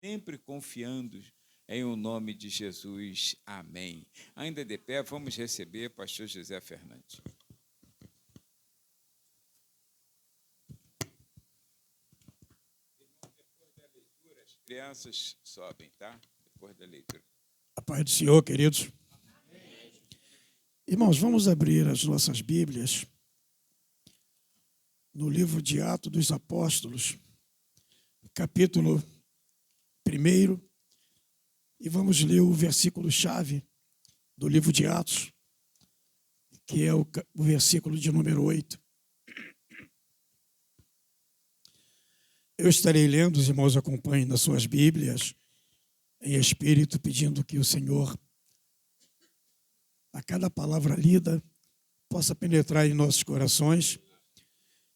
sempre confiando em o nome de Jesus. Amém. Ainda de pé, vamos receber pastor José Fernandes. Depois da leitura, as crianças sobem, tá? Depois da leitura. A paz do Senhor, queridos. Irmãos, vamos abrir as nossas Bíblias no livro de Atos dos Apóstolos, capítulo 1, e vamos ler o versículo-chave do livro de Atos, que é o versículo de número 8. Eu estarei lendo, os irmãos acompanhem nas suas Bíblias, em espírito, pedindo que o Senhor, a cada palavra lida, possa penetrar em nossos corações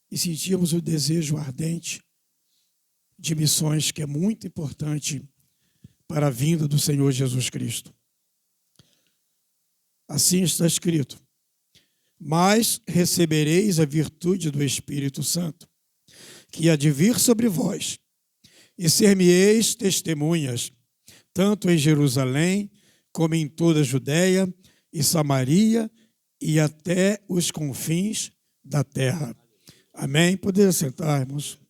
e sentirmos o desejo ardente de missões, que é muito importante para a vinda do Senhor Jesus Cristo. Assim está escrito: mas recebereis a virtude do Espírito Santo, que há de vir sobre vós, e ser-me-eis testemunhas, tanto em Jerusalém, como em toda a Judéia e Samaria, e até os confins da terra. Amém? Poder sentar, irmãos.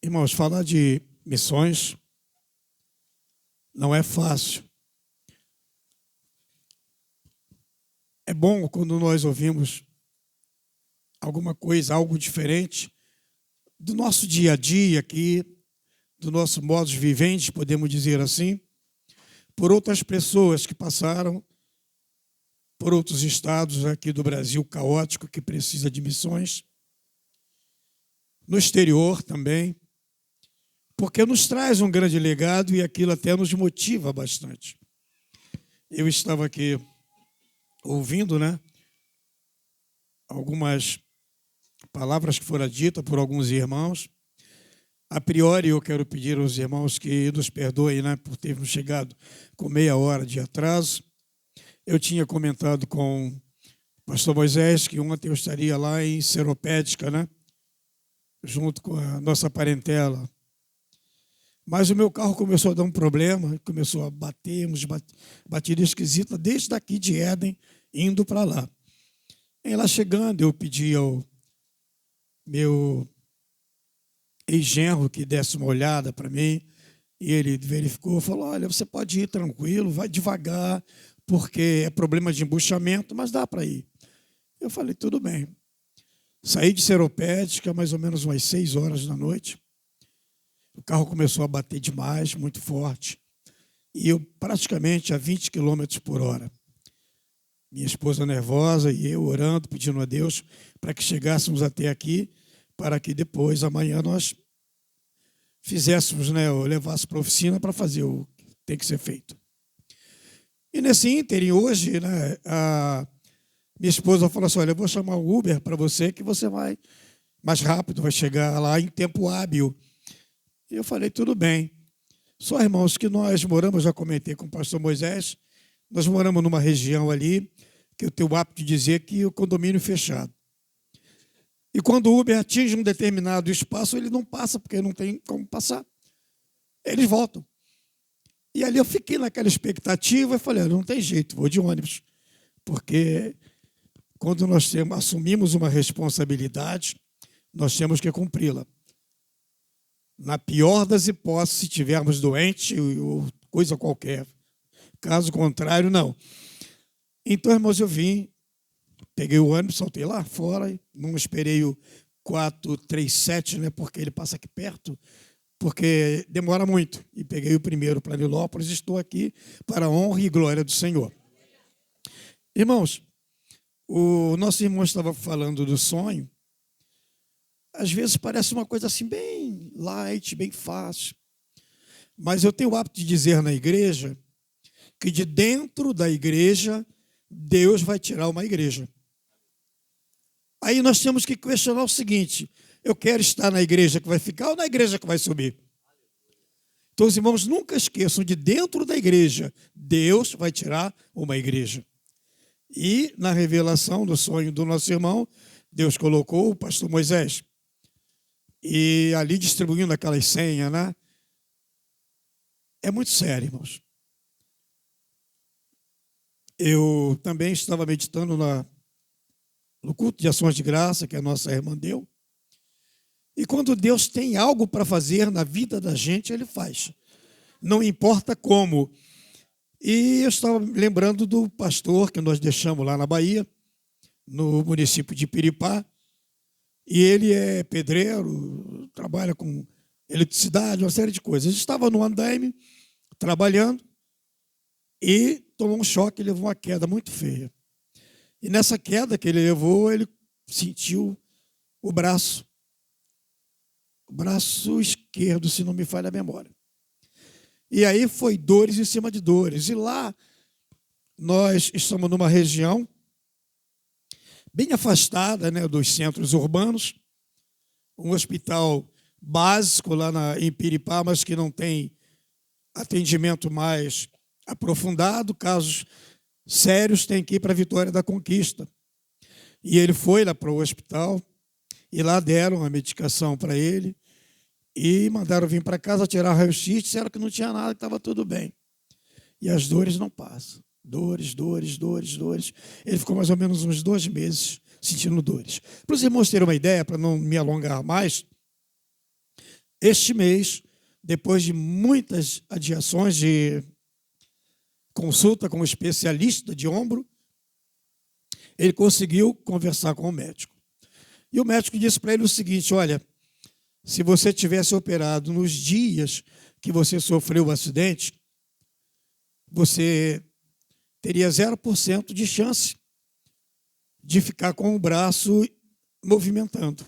Irmãos, falar de missões não é fácil. É bom quando nós ouvimos alguma coisa, algo diferente do nosso dia a dia aqui, do nosso modo de vivente, podemos dizer assim, por outras pessoas que passaram por outros estados aqui do Brasil caótico, que precisa de missões, no exterior também, porque nos traz um grande legado e aquilo até nos motiva bastante. Eu estava aqui ouvindo, algumas palavras que foram ditas por alguns irmãos. A priori, eu quero pedir aos irmãos que nos perdoem, por termos chegado com meia hora de atraso. Eu tinha comentado com o pastor Moisés que ontem eu estaria lá em Seropédica, junto com a nossa parentela. Mas o meu carro começou a dar um problema, começou a bater, batida esquisita, desde daqui de Éden, indo para lá. E lá chegando, eu pedi ao meu ex-genro que desse uma olhada para mim, e ele verificou, falou: olha, você pode ir tranquilo, vai devagar, porque é problema de embuchamento, mas dá para ir. Eu falei: tudo bem. Saí de Seropédica, mais ou menos umas 6 horas da noite. O carro começou a bater demais, muito forte, e eu praticamente a 20 km por hora. Minha esposa nervosa e eu orando, pedindo a Deus para que chegássemos até aqui, para que depois, amanhã, nós fizéssemos, ou levássemos para a oficina para fazer o que tem que ser feito. E nesse ínterim, hoje, a minha esposa falou assim: olha, eu vou chamar o Uber para você, que você vai mais rápido, vai chegar lá em tempo hábil. E eu falei: tudo bem. Só, irmãos, que nós moramos, já comentei com o pastor Moisés, nós moramos numa região ali, que eu tenho o hábito de dizer que o condomínio fechado. E quando o Uber atinge um determinado espaço, ele não passa, porque não tem como passar. Eles voltam. E ali eu fiquei naquela expectativa e falei: não tem jeito, vou de ônibus. Porque quando nós assumimos uma responsabilidade, nós temos que cumpri-la. Na pior das hipóteses, se estivermos doentes ou coisa qualquer. Caso contrário, não. Então, irmãos, eu vim, peguei o ônibus, saltei lá fora, não esperei o 437, porque ele passa aqui perto, porque demora muito. E peguei o primeiro para Nilópolis e estou aqui para a honra e glória do Senhor. Irmãos, o nosso irmão estava falando do sonho. Às vezes parece uma coisa assim bem light, bem fácil. Mas eu tenho o hábito de dizer na igreja que de dentro da igreja Deus vai tirar uma igreja. Aí nós temos que questionar o seguinte: eu quero estar na igreja que vai ficar ou na igreja que vai subir? Então, os irmãos, nunca esqueçam, de dentro da igreja, Deus vai tirar uma igreja. E na revelação do sonho do nosso irmão, Deus colocou o pastor Moisés e ali distribuindo aquelas senhas, né? É muito sério, irmãos. Eu também estava meditando no culto de ações de graça que a nossa irmã deu. E quando Deus tem algo para fazer na vida da gente, Ele faz. Não importa como. E eu estava lembrando do pastor que nós deixamos lá na Bahia, no município de Piripá. E ele é pedreiro, trabalha com eletricidade, uma série de coisas. Estava no andaime, trabalhando, e tomou um choque, levou uma queda muito feia. E nessa queda que ele levou, ele sentiu o braço esquerdo, se não me falha a memória. E aí foi dores em cima de dores. E lá nós estamos numa região bem afastada, né, dos centros urbanos, um hospital básico lá em Piripá, mas que não tem atendimento mais aprofundado. Casos sérios tem que ir para a Vitória da Conquista. E ele foi lá para o hospital e lá deram a medicação para ele e mandaram vir para casa tirar raio-x, disseram que não tinha nada, que estava tudo bem. E as dores não passam. Dores. Ele ficou mais ou menos uns 2 meses sentindo dores. Para os irmãos terem uma ideia, para não me alongar mais, este mês, depois de muitas adiações de consulta com um especialista de ombro, ele conseguiu conversar com o médico. E o médico disse para ele o seguinte: olha, se você tivesse operado nos dias que você sofreu o acidente, você teria 0% de chance de ficar com o braço movimentando.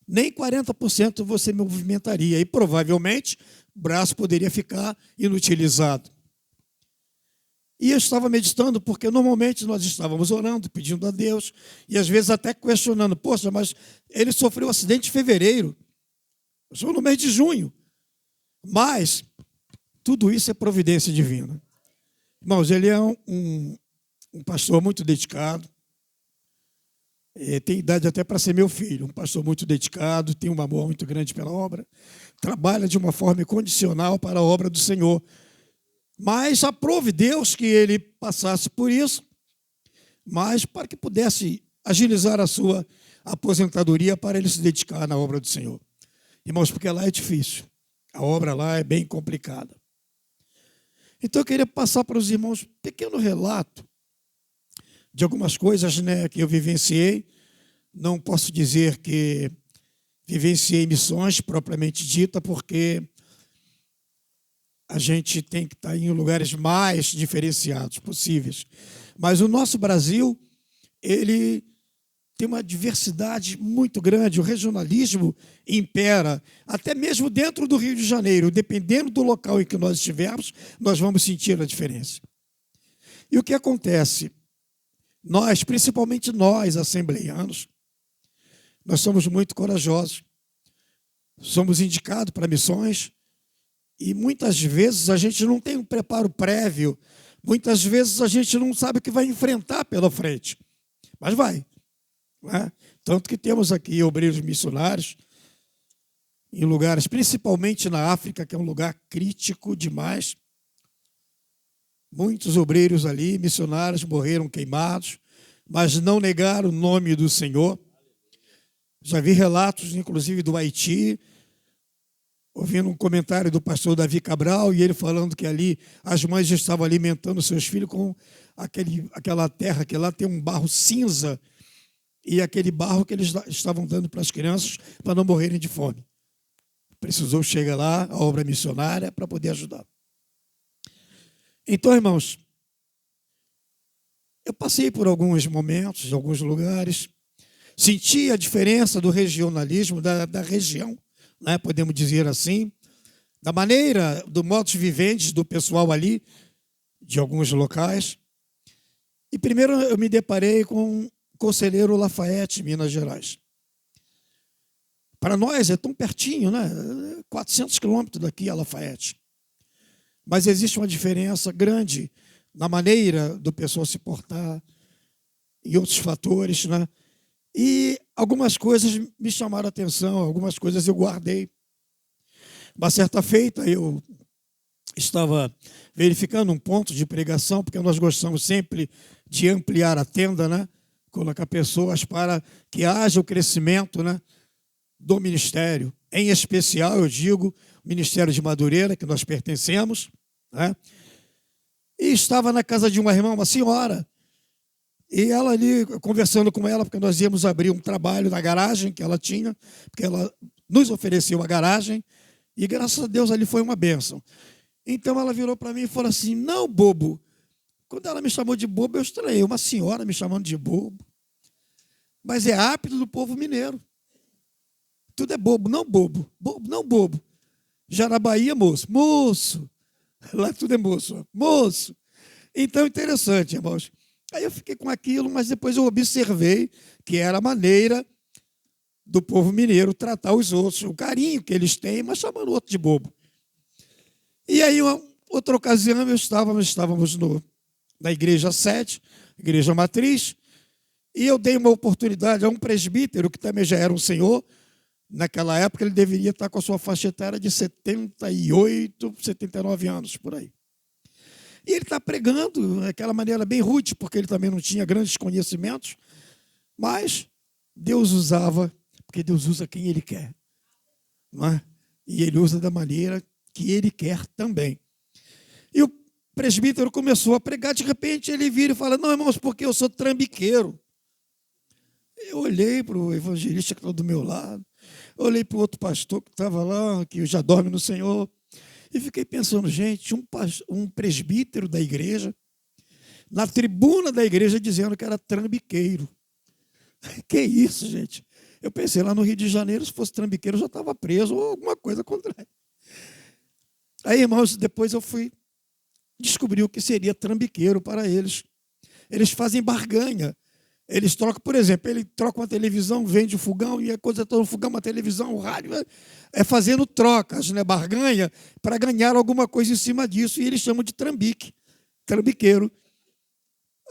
Nem 40% você movimentaria e provavelmente o braço poderia ficar inutilizado. E eu estava meditando porque normalmente nós estávamos orando, pedindo a Deus e às vezes até questionando: poxa, mas ele sofreu um acidente em fevereiro, eu sou no mês de junho. Mas tudo isso é providência divina. Irmãos, ele é um pastor muito dedicado, tem idade até para ser meu filho, um pastor muito dedicado, tem um amor muito grande pela obra, trabalha de uma forma incondicional para a obra do Senhor. Mas aprove Deus que ele passasse por isso, mas para que pudesse agilizar a sua aposentadoria para ele se dedicar na obra do Senhor. Irmãos, porque lá é difícil, a obra lá é bem complicada. Então eu queria passar para os irmãos um pequeno relato de algumas coisas, né, que eu vivenciei. Não posso dizer que vivenciei missões propriamente dita, porque a gente tem que estar em lugares mais diferenciados possíveis. Mas o nosso Brasil, ele tem uma diversidade muito grande, o regionalismo impera, até mesmo dentro do Rio de Janeiro. Dependendo do local em que nós estivermos, nós vamos sentir a diferença. E o que acontece? Nós, principalmente nós, assembleianos, nós somos muito corajosos, somos indicados para missões, e muitas vezes a gente não tem um preparo prévio, muitas vezes a gente não sabe o que vai enfrentar pela frente, mas vai. Né? Tanto que temos aqui obreiros missionários em lugares, principalmente na África, que é um lugar crítico demais. Muitos obreiros ali, missionários, morreram queimados, mas não negaram o nome do Senhor. Já vi relatos, inclusive, do Haiti, ouvindo um comentário do pastor Davi Cabral, e ele falando que ali as mães estavam alimentando seus filhos com aquela terra que lá tem um barro cinza, e aquele barro que eles estavam dando para as crianças para não morrerem de fome. Precisou chegar lá a obra missionária para poder ajudar. Então, irmãos, eu passei por alguns momentos, em alguns lugares, senti a diferença do regionalismo, da região, né, podemos dizer assim, da maneira, do modus vivendi do pessoal ali, de alguns locais. E primeiro eu me deparei com o Conselheiro Lafayette, Minas Gerais. Para nós é tão pertinho, né? 400 quilômetros daqui a Lafayette. Mas existe uma diferença grande na maneira do pessoal se portar e outros fatores, né? E algumas coisas me chamaram a atenção, algumas coisas eu guardei. Uma certa feita, eu estava verificando um ponto de pregação, porque nós gostamos sempre de ampliar a tenda, né? Colocar pessoas para que haja o crescimento, né, do ministério. Em especial, eu digo, o Ministério de Madureira, que nós pertencemos, né? E estava na casa de uma irmã, uma senhora, e ela ali, conversando com ela, porque nós íamos abrir um trabalho na garagem que ela tinha, porque ela nos ofereceu a garagem, e graças a Deus ali foi uma bênção. Então ela virou para mim e falou assim: não, bobo. Quando ela me chamou de bobo, eu estranhei. Uma senhora me chamando de bobo. Mas é hábito do povo mineiro. Tudo é bobo, não bobo. Bobo, não bobo. Já na Bahia, moço. Moço. Lá tudo é moço. Moço. Então, interessante, irmãos. Aí eu fiquei com aquilo, mas depois eu observei que era a maneira do povo mineiro tratar os outros, o carinho que eles têm, mas chamando o outro de bobo. E aí, outra ocasião, estávamos na igreja sede, igreja matriz, e eu dei uma oportunidade a um presbítero, que também já era um senhor. Naquela época, ele deveria estar com a sua faixa etária de 78, 79 anos, por aí. E ele está pregando daquela maneira bem rude, porque ele também não tinha grandes conhecimentos, mas Deus usava, porque Deus usa quem Ele quer, não é? E Ele usa da maneira que Ele quer também. E o presbítero começou a pregar, de repente ele vira e fala: não, irmãos, porque eu sou trambiqueiro. Eu olhei para o evangelista que estava do meu lado, olhei para o outro pastor que estava lá, que já dorme no Senhor, e fiquei pensando, gente, um presbítero da igreja, na tribuna da igreja, dizendo que era trambiqueiro. Que isso, gente? Eu pensei, lá no Rio de Janeiro, se fosse trambiqueiro, eu já estava preso ou alguma coisa contrária. Aí, irmãos, depois eu fui descobrir o que seria trambiqueiro para eles. Eles fazem barganha. Eles trocam, por exemplo, ele troca uma televisão, vende o fogão, e a coisa toda, o fogão, uma televisão, o rádio, é fazendo trocas, né, barganha, para ganhar alguma coisa em cima disso, e eles chamam de trambique, trambiqueiro.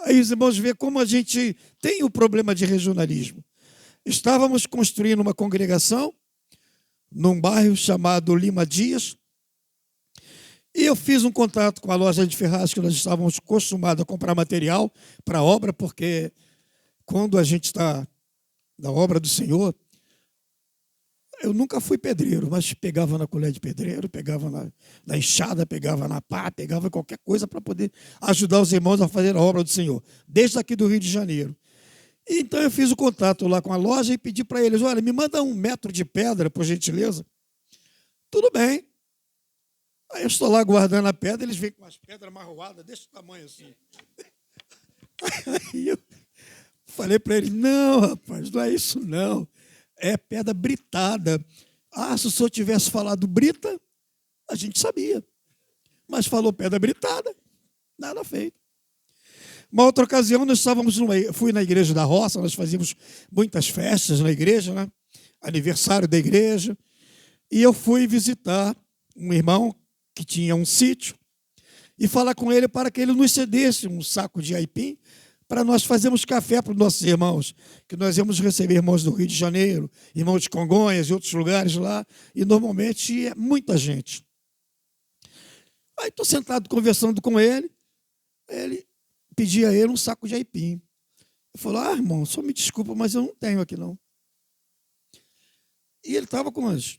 Aí os irmãos veem como a gente tem o problema de regionalismo. Estávamos construindo uma congregação num bairro chamado Lima Dias, e eu fiz um contato com a loja de ferragens, que nós estávamos acostumados a comprar material para a obra, porque quando a gente está na obra do Senhor, eu nunca fui pedreiro, mas pegava na colher de pedreiro, pegava na enxada, pegava na pá, pegava qualquer coisa para poder ajudar os irmãos a fazer a obra do Senhor, desde aqui do Rio de Janeiro. Então eu fiz o contato lá com a loja e pedi para eles: olha, me manda 1 metro de pedra, por gentileza. Tudo bem. Aí eu estou lá guardando a pedra, eles vêm com as pedras marroadas desse tamanho assim. Aí eu falei para eles: não, rapaz, não é isso não. É pedra britada. Ah, se o senhor tivesse falado brita, a gente sabia. Mas falou pedra britada, nada feito. Uma outra ocasião, fui na igreja da Roça, nós fazíamos muitas festas na igreja, né? Aniversário da igreja, e eu fui visitar um irmão que tinha um sítio e falar com ele para que ele nos cedesse um saco de aipim para nós fazermos café para os nossos irmãos, que nós íamos receber irmãos do Rio de Janeiro, irmãos de Congonhas e outros lugares lá, e normalmente é muita gente. Aí estou sentado conversando com ele pedi a ele um saco de aipim. Ele falou: ah, irmão, só me desculpa, mas eu não tenho aqui não. E ele estava com as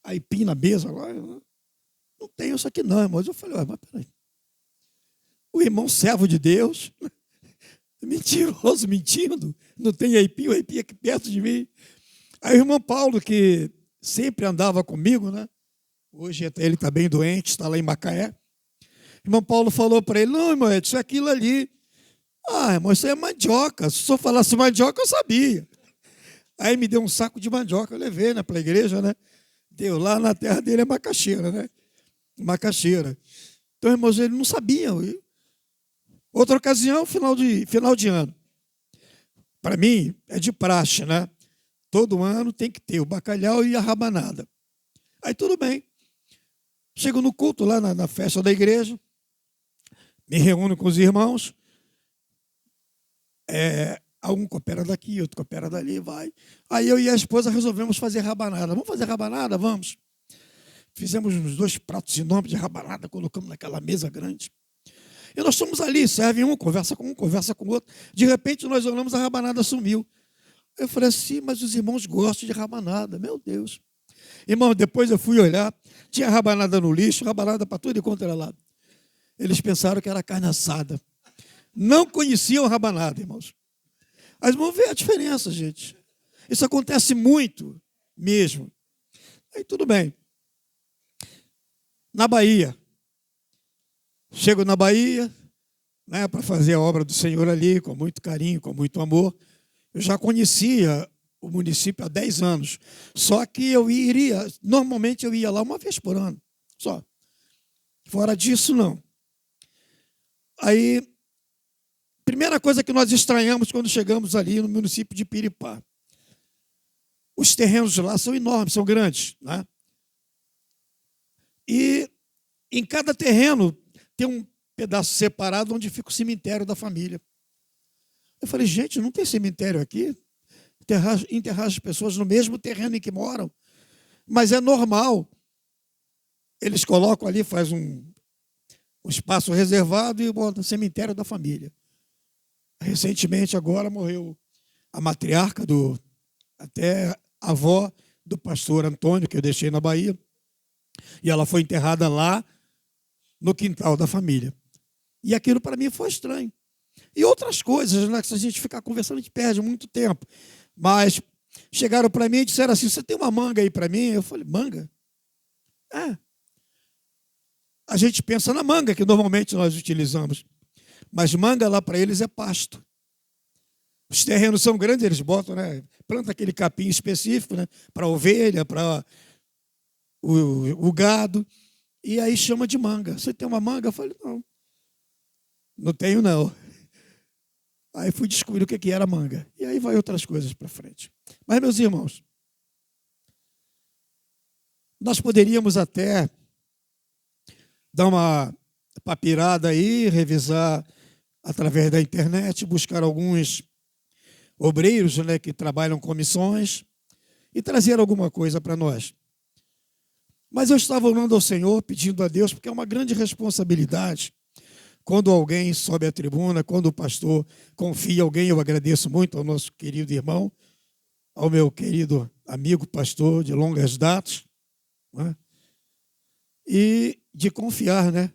aipim na mesa lá. Não tenho isso aqui não, irmão. Eu falei: mas peraí. O irmão servo de Deus, mentiroso, mentindo, não tem aipim, o aipim é aqui perto de mim. Aí o irmão Paulo, que sempre andava comigo, né? Hoje ele está bem doente, está lá em Macaé. O irmão Paulo falou para ele: não, irmão, isso é aquilo ali. Ah, irmão, isso aí é mandioca. Se o senhor falasse mandioca, eu sabia. Aí me deu um saco de mandioca, eu levei, né, para a igreja, né? Deu lá na terra dele é macaxeira, né? Macaxeira. Então, irmãos, ele não sabia. Outra ocasião, final de ano. Para mim, é de praxe, né? Todo ano tem que ter o bacalhau e a rabanada. Aí tudo bem. Chego no culto lá na festa da igreja, me reúno com os irmãos. Um coopera daqui, outro coopera dali, vai. Aí eu e a esposa resolvemos fazer rabanada. Vamos fazer rabanada? Vamos. Fizemos uns 2 pratos enormes de rabanada, colocamos naquela mesa grande. E nós estamos ali, serve conversa com o outro. De repente, nós olhamos, a rabanada sumiu. Eu falei assim, mas os irmãos gostam de rabanada, meu Deus. Irmão, depois eu fui olhar, tinha rabanada no lixo, rabanada para tudo e quanto era lado. Eles pensaram que era carne assada. Não conheciam rabanada, irmãos. Mas vamos ver a diferença, gente. Isso acontece muito mesmo. Aí tudo bem. Na Bahia. Chego na Bahia, né, para fazer a obra do Senhor ali, com muito carinho, com muito amor. Eu já conhecia o município há 10 anos. Só que normalmente eu ia lá uma vez por ano. Só. Fora disso, não. Aí, primeira coisa que nós estranhamos quando chegamos ali no município de Piripá. Os terrenos lá são enormes, são grandes, né? E em cada terreno tem um pedaço separado onde fica o cemitério da família. Eu falei, gente, não tem cemitério aqui? Enterrar as pessoas no mesmo terreno em que moram. Mas é normal. Eles colocam ali, faz um espaço reservado e botam o cemitério da família. Recentemente, agora, morreu a matriarca, até a avó do pastor Antônio, que eu deixei na Bahia. E ela foi enterrada lá no quintal da família. E aquilo para mim foi estranho. E outras coisas, né, que se a gente ficar conversando, a gente perde muito tempo. Mas chegaram para mim e disseram assim, você tem uma manga aí para mim? Eu falei, manga? A gente pensa na manga, que normalmente nós utilizamos. Mas manga lá para eles é pasto. Os terrenos são grandes, eles botam, né? Planta aquele capim específico, né? Para ovelha, para o gado. E aí chama de manga. Você tem uma manga? Eu falei, não. Não tenho, não. Aí fui descobrir o que era manga. E aí vai outras coisas para frente. Mas, meus irmãos, nós poderíamos até dar uma papirada aí, revisar através da internet, buscar alguns obreiros, né, que trabalham com missões e trazer alguma coisa para nós. Mas eu estava orando ao Senhor, pedindo a Deus, porque é uma grande responsabilidade. Quando alguém sobe à tribuna, quando o pastor confia em alguém, eu agradeço muito ao nosso querido irmão, ao meu querido amigo pastor de longas datas, né? E de confiar, né,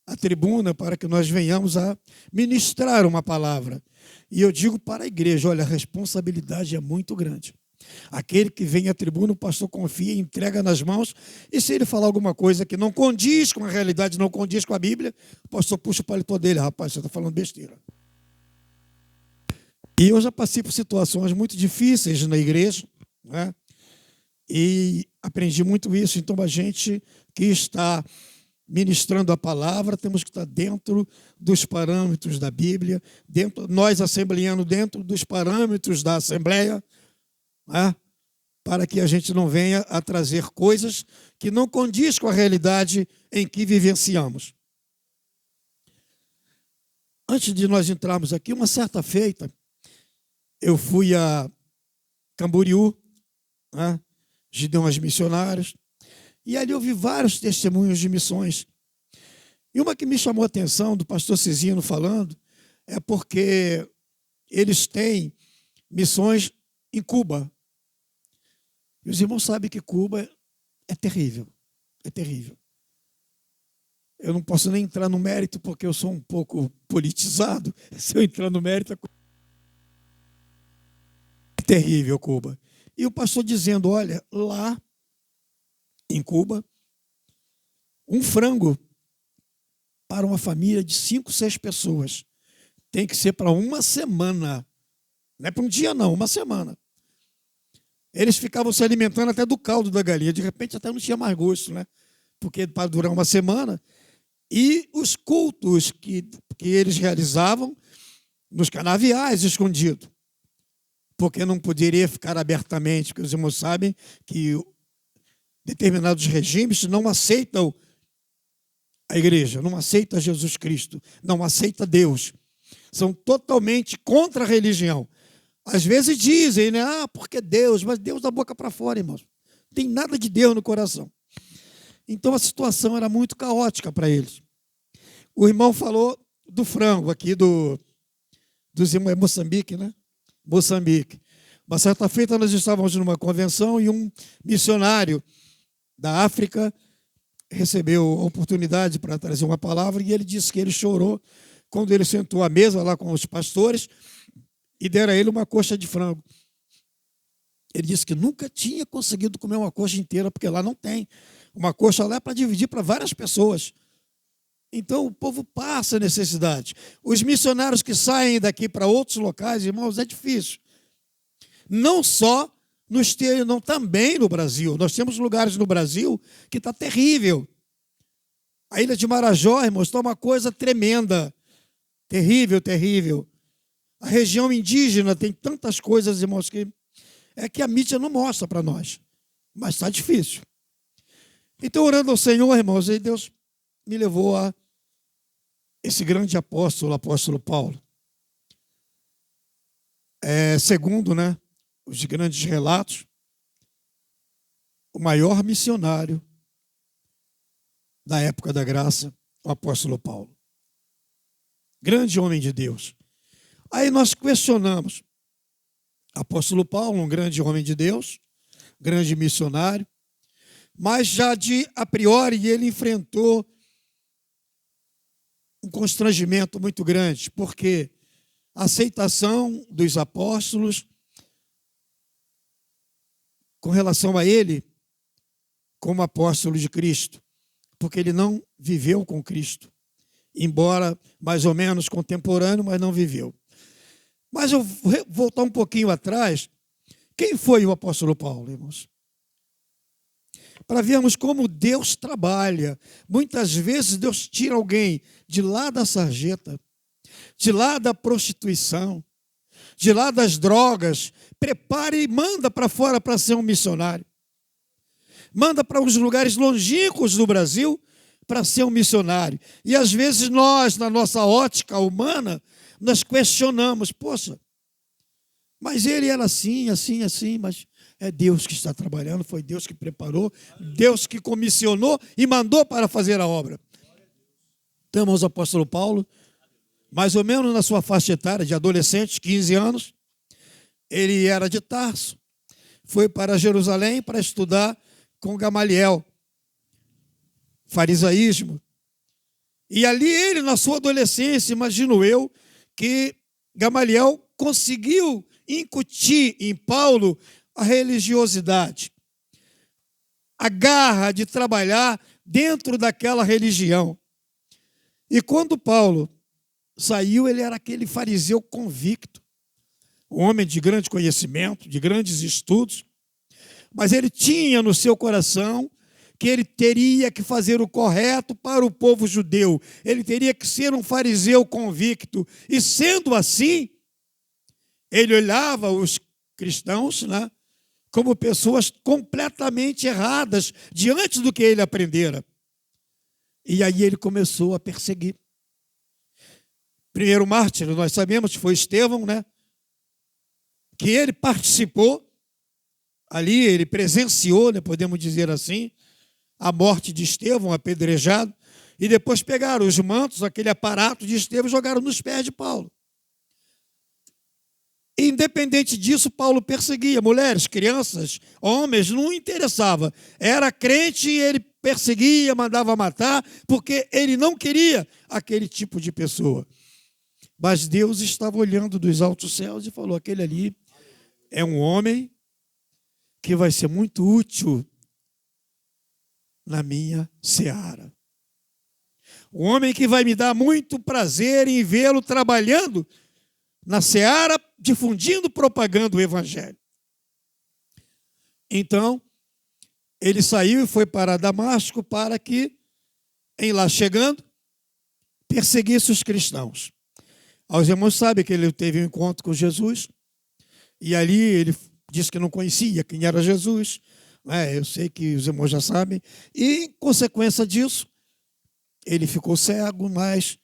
a tribuna para que nós venhamos a ministrar uma palavra. E eu digo para a igreja, olha, a responsabilidade é muito grande. Aquele que vem à tribuna, o pastor confia, entrega nas mãos, e se ele falar alguma coisa que não condiz com a realidade, não condiz com a Bíblia, o pastor puxa o paletó dele, rapaz, você está falando besteira. E eu já passei por situações muito difíceis na igreja, né? E aprendi muito isso. Então, a gente que está ministrando a palavra, temos que estar dentro dos parâmetros da Bíblia, nós assembleando dentro dos parâmetros da Assembleia, né? Para que a gente não venha a trazer coisas que não condiz com a realidade em que vivenciamos. Antes de nós entrarmos aqui, uma certa feita, eu fui a Camboriú, né? Gideões Missionários, e ali eu vi vários testemunhos de missões. E uma que me chamou a atenção, do pastor Cizino falando, é porque eles têm missões em Cuba. E os irmãos sabem que Cuba é terrível, é terrível. Eu não posso nem entrar no mérito, porque eu sou um pouco politizado. Se eu entrar no mérito, é terrível Cuba. E o pastor dizendo, olha, lá em Cuba, um frango para uma família de 5, 6 pessoas tem que ser para uma semana. Não é para um dia, não, uma semana. Eles ficavam se alimentando até do caldo da galinha. De repente até não tinha mais gosto, né? Porque para durar uma semana. E os cultos que eles realizavam nos canaviais escondidos. Porque não poderia ficar abertamente, porque os irmãos sabem que determinados regimes não aceitam a igreja, não aceitam Jesus Cristo, não aceitam Deus. São totalmente contra a religião. Às vezes dizem, né? Porque Deus, mas Deus da boca para fora, irmãos. Não tem nada de Deus no coração. Então a situação era muito caótica para eles. O irmão falou do frango aqui, dos irmãos, é Moçambique, né? Moçambique. Uma certa feita nós estávamos numa convenção e um missionário da África recebeu a oportunidade para trazer uma palavra e ele disse que ele chorou quando ele sentou à mesa lá com os pastores e deram a ele uma coxa de frango. Ele disse que nunca tinha conseguido comer uma coxa inteira, porque lá não tem. Uma coxa lá é para dividir para várias pessoas. Então o povo passa necessidade. Os missionários que saem daqui para outros locais, irmãos, é difícil. Não só no exterior, não, também no Brasil. Nós temos lugares no Brasil que está terrível. A ilha de Marajó, irmãos, está uma coisa tremenda. Terrível, terrível. A região indígena tem tantas coisas, irmãos, que a mídia não mostra para nós. Mas está difícil. Então, orando ao Senhor, irmãos, aí Deus me levou a esse grande apóstolo, o apóstolo Paulo. Segundo, né, os grandes relatos, o maior missionário da época da graça, o apóstolo Paulo. Grande homem de Deus. Aí nós questionamos. Apóstolo Paulo, um grande homem de Deus, grande missionário, mas já a priori ele enfrentou um constrangimento muito grande, porque a aceitação dos apóstolos com relação a ele como apóstolo de Cristo, porque ele não viveu com Cristo, embora mais ou menos contemporâneo, mas não viveu. Mas eu vou voltar um pouquinho atrás. Quem foi o apóstolo Paulo, irmãos? Para vermos como Deus trabalha. Muitas vezes Deus tira alguém de lá da sarjeta, de lá da prostituição, de lá das drogas, prepara e manda para fora para ser um missionário. Manda para os lugares longínquos do Brasil para ser um missionário. E às vezes nós, na nossa ótica humana, nós questionamos, poxa, mas ele era assim, assim, assim, mas é Deus que está trabalhando, foi Deus que preparou, Deus que comissionou e mandou para fazer a obra. Temos o apóstolo Paulo, mais ou menos na sua faixa etária de adolescente, 15 anos, ele era de Tarso, foi para Jerusalém para estudar com Gamaliel, farisaísmo. E ali ele, na sua adolescência, imagino eu, que Gamaliel conseguiu incutir em Paulo a religiosidade, a garra de trabalhar dentro daquela religião. E quando Paulo saiu, ele era aquele fariseu convicto, um homem de grande conhecimento, de grandes estudos, mas ele tinha no seu coração que ele teria que fazer o correto para o povo judeu. Ele teria que ser um fariseu convicto. E sendo assim, ele olhava os cristãos, né, como pessoas completamente erradas diante do que ele aprendera. E aí ele começou a perseguir. Primeiro mártir, nós sabemos que foi Estevão, né, que ele participou, ali ele presenciou, né, podemos dizer assim, a morte de Estevão, apedrejado, e depois pegaram os mantos, aquele aparato de Estevão, e jogaram nos pés de Paulo. Independente disso, Paulo perseguia mulheres, crianças, homens, não interessava. Era crente e ele perseguia, mandava matar, porque ele não queria aquele tipo de pessoa. Mas Deus estava olhando dos altos céus e falou, aquele ali é um homem que vai ser muito útil na minha seara. Um homem que vai me dar muito prazer em vê-lo trabalhando na seara, difundindo, propagando o evangelho. Então, ele saiu e foi para Damasco para que, em lá chegando, perseguisse os cristãos. Os irmãos sabem que ele teve um encontro com Jesus, e ali ele disse que não conhecia quem era Jesus. Eu sei que os irmãos já sabem. E, em consequência disso, ele ficou cego, mas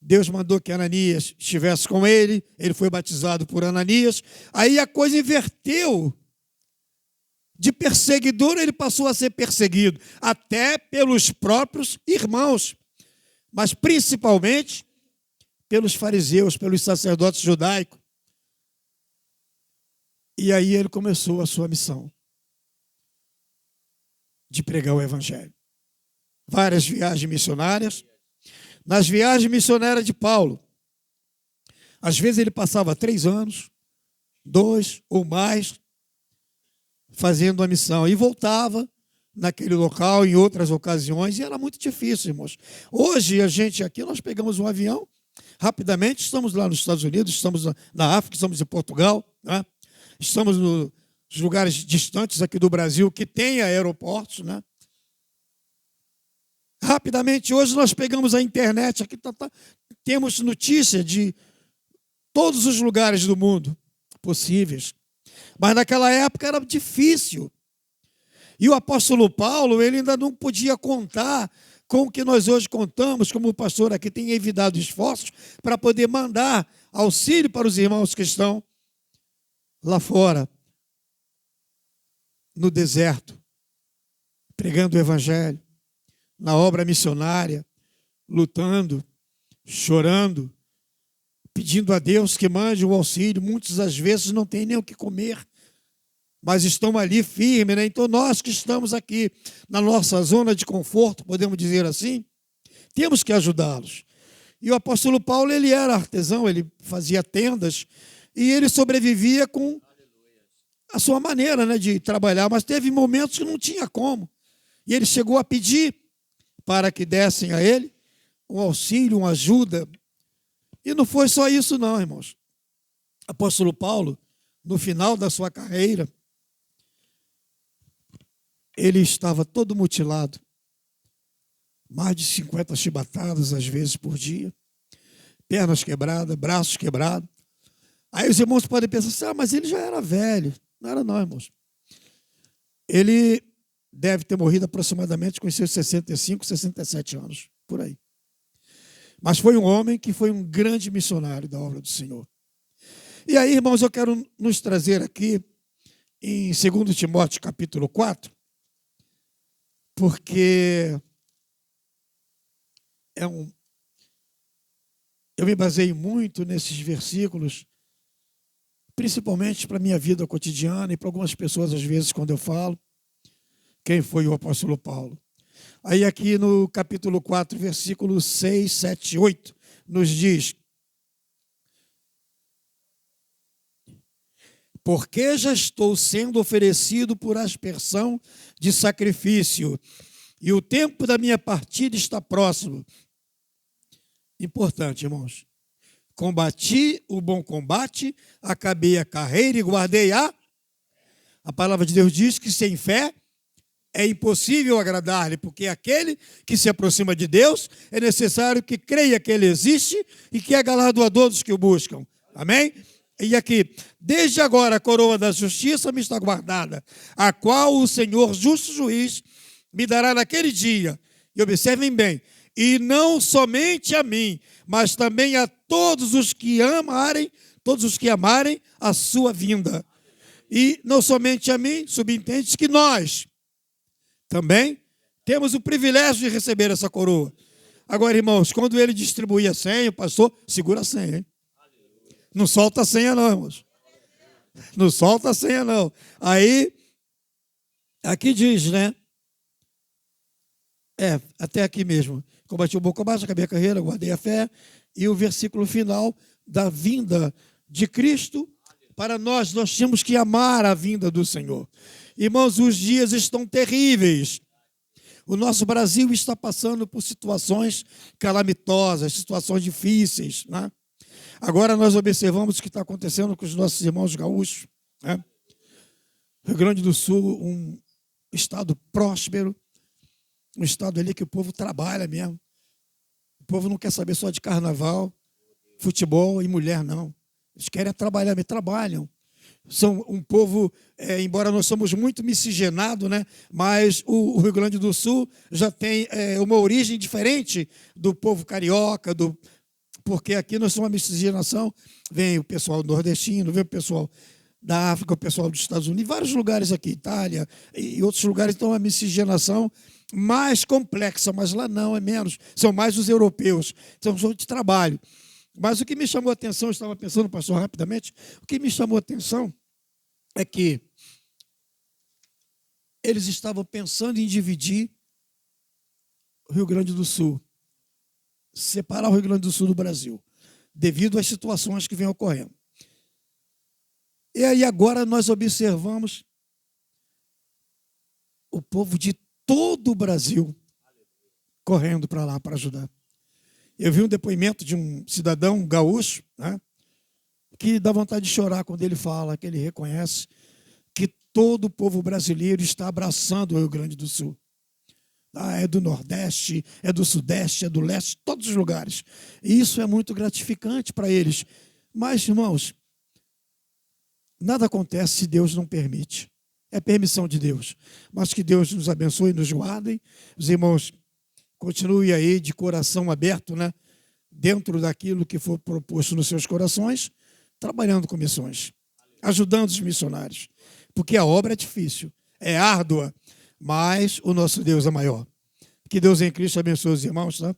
Deus mandou que Ananias estivesse com ele, ele foi batizado por Ananias. Aí a coisa inverteu. De perseguidor, ele passou a ser perseguido, até pelos próprios irmãos, mas principalmente pelos fariseus, pelos sacerdotes judaicos. E aí ele começou a sua missão de pregar o evangelho. Várias viagens missionárias. Nas viagens missionárias de Paulo, às vezes ele passava 3 anos, 2 ou mais, fazendo a missão, e voltava naquele local em outras ocasiões, e era muito difícil, irmãos. Hoje, a gente aqui, nós pegamos um avião, rapidamente, estamos lá nos Estados Unidos, estamos na África, estamos em Portugal, né? Estamos nos lugares distantes aqui do Brasil, que tem aeroportos, né? Rapidamente, hoje nós pegamos a internet, aqui temos notícia de todos os lugares do mundo possíveis. Mas naquela época era difícil. E o apóstolo Paulo, ele ainda não podia contar com o que nós hoje contamos, como o pastor aqui tem evitado esforços para poder mandar auxílio para os irmãos que estão lá fora, no deserto, pregando o evangelho, na obra missionária, lutando, chorando, pedindo a Deus que mande o auxílio. Muitas das vezes não tem nem o que comer, mas estão ali firmes, né? Então nós que estamos aqui na nossa zona de conforto, podemos dizer assim, temos que ajudá-los. E o apóstolo Paulo, ele era artesão, ele fazia tendas e ele sobrevivia com a sua maneira, né, de trabalhar, mas teve momentos que não tinha como. E ele chegou a pedir para que dessem a ele um auxílio, uma ajuda. E não foi só isso não, irmãos. Apóstolo Paulo, no final da sua carreira, ele estava todo mutilado. Mais de 50 chibatadas, às vezes, por dia. Pernas quebradas, braços quebrados. Aí os irmãos podem pensar assim, mas ele já era velho. Não era não, irmãos. Ele deve ter morrido aproximadamente com seus 65, 67 anos, por aí. Mas foi um homem que foi um grande missionário da obra do Senhor. E aí, irmãos, eu quero nos trazer aqui em 2 Timóteo capítulo 4, porque eu me baseio muito nesses versículos, principalmente para a minha vida cotidiana e para algumas pessoas, às vezes, quando eu falo, quem foi o apóstolo Paulo. Aí aqui no capítulo 4, versículos 6, 7 e 8, nos diz: porque já estou sendo oferecido por aspersão de sacrifício, e o tempo da minha partida está próximo. Importante, irmãos. Combati o bom combate, acabei a carreira e guardei a palavra de Deus diz que sem fé é impossível agradar-lhe, porque aquele que se aproxima de Deus é necessário que creia que ele existe e que é galardoador dos que o buscam. Amém? E aqui, desde agora a coroa da justiça me está guardada, a qual o Senhor justo juiz me dará naquele dia. E observem bem, e não somente a mim, mas também a todos os que amarem a sua vinda. E não somente a mim, subentende que nós também temos o privilégio de receber essa coroa. Agora, irmãos, quando ele distribui a senha, o pastor segura a senha, hein? Não solta a senha não, irmãos. Não solta a senha não. Aí, aqui diz, né? Até aqui mesmo. Combati o bom combate, acabei a carreira, guardei a fé. E o versículo final da vinda de Cristo, para nós temos que amar a vinda do Senhor. Irmãos, os dias estão terríveis. O nosso Brasil está passando por situações calamitosas, situações difíceis, né? Agora nós observamos o que está acontecendo com os nossos irmãos gaúchos, né? Rio Grande do Sul, um estado próspero, um estado ali que o povo trabalha mesmo. O povo não quer saber só de carnaval, futebol e mulher, não. Eles querem trabalhar, mas trabalham. São um povo, embora nós somos muito miscigenados, né? Mas o Rio Grande do Sul já tem uma origem diferente do povo carioca, do porque aqui nós somos uma miscigenação, vem o pessoal nordestino, vem o pessoal da África, o pessoal dos Estados Unidos, vários lugares aqui, Itália e outros lugares, então é uma miscigenação mais complexa, mas lá não, é menos, são mais os europeus, são os de trabalho. Mas o que me chamou a atenção, eu estava pensando, pastor, rapidamente, o que me chamou a atenção é que eles estavam pensando em dividir o Rio Grande do Sul, separar o Rio Grande do Sul do Brasil, devido às situações que vêm ocorrendo. E aí agora nós observamos o povo de todo o Brasil correndo para lá para ajudar. Eu vi um depoimento de um cidadão gaúcho, né, que dá vontade de chorar quando ele fala, que ele reconhece que todo o povo brasileiro está abraçando o Rio Grande do Sul. É do Nordeste, é do Sudeste, é do Leste, todos os lugares. E isso é muito gratificante para eles. Mas, irmãos, nada acontece se Deus não permite. É permissão de Deus. Mas que Deus nos abençoe e nos guarde. Os irmãos, continue aí de coração aberto, né? Dentro daquilo que for proposto nos seus corações, trabalhando com missões, ajudando os missionários. Porque a obra é difícil, é árdua, mas o nosso Deus é maior. Que Deus em Cristo abençoe os irmãos, tá?